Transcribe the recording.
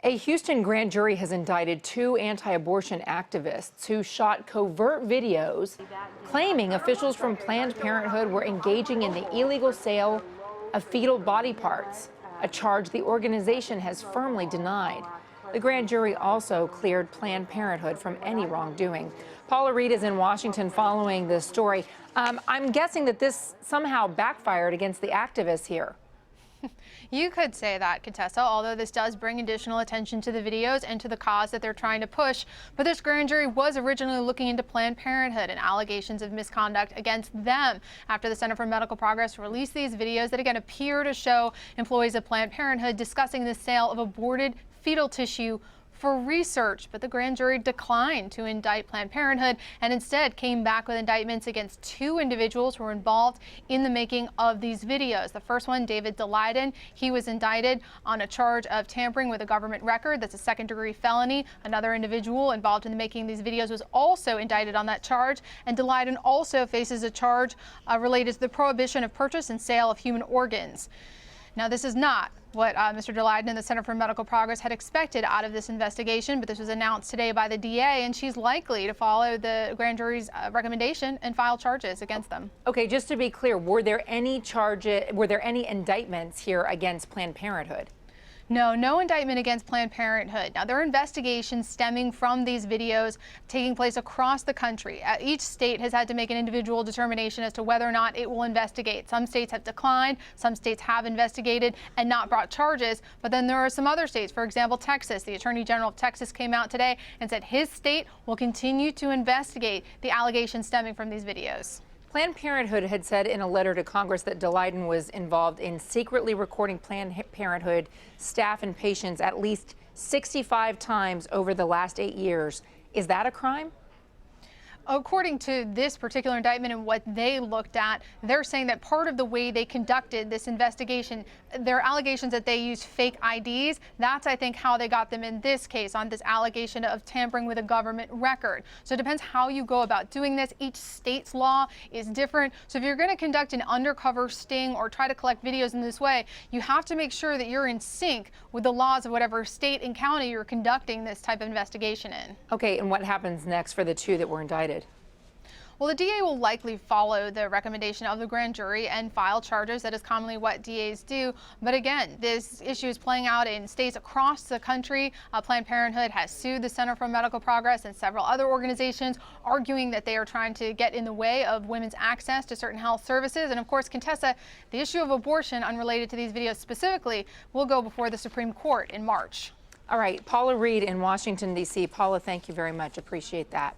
A Houston grand jury has indicted two anti-abortion activists who shot covert videos claiming officials from Planned Parenthood were engaging in the illegal sale of fetal body parts, a charge the organization has firmly denied. The grand jury also cleared Planned Parenthood from any wrongdoing. Paula Reed is in Washington following this story. I'm guessing that this somehow backfired against the activists here. You could say that, Contessa, although this does bring additional attention to the videos and to the cause that they're trying to push. But this grand jury was originally looking into Planned Parenthood and allegations of misconduct against them after the Center for Medical Progress released these videos that again appear to show employees of Planned Parenthood discussing the sale of aborted fetal tissue for research. But the grand jury declined to indict Planned Parenthood and instead came back with indictments against two individuals who were involved in the making of these videos. The first one, David Daleiden, he was indicted on a charge of tampering with a government record. That's a second-degree felony. Another individual involved in the making of these videos was also indicted on that charge, and Daleiden also faces a charge related to the prohibition of purchase and sale of human organs. Now, this is not what Mr. Daleiden and the Center for Medical Progress had expected out of this investigation, but this was announced today by the DA, and she's likely to follow the grand jury's recommendation and file charges against them. Okay, just to be clear, were there any indictments here against Planned Parenthood? No indictment against Planned Parenthood. Now, there are investigations stemming from these videos taking place across the country. Each state has had to make an individual determination as to whether or not it will investigate. Some states have declined, some states have investigated and not brought charges, but then there are some other states, for example, Texas. The Attorney General of Texas came out today and said his state will continue to investigate the allegations stemming from these videos. Planned Parenthood had said in a letter to Congress that Daleiden was involved in secretly recording Planned Parenthood staff and patients at least 65 times over the last 8 years. Is that a crime? According to this particular indictment and what they looked at, they're saying that part of the way they conducted this investigation, their allegations that they used fake IDs, that's, I think, how they got them in this case on this allegation of tampering with a government record. So it depends how you go about doing this. Each state's law is different. So if you're going to conduct an undercover sting or try to collect videos in this way, you have to make sure that you're in sync with the laws of whatever state and county you're conducting this type of investigation in. Okay, and what happens next for the two that were indicted? Well, the DA will likely follow the recommendation of the grand jury and file charges. That is commonly what DAs do. But again, this issue is playing out in states across the country. Planned Parenthood has sued the Center for Medical Progress and several other organizations, arguing that they are trying to get in the way of women's access to certain health services. And of course, Contessa, the issue of abortion unrelated to these videos specifically will go before the Supreme Court in March. All right, Paula Reed in Washington, D.C. Paula, thank you very much. Appreciate that.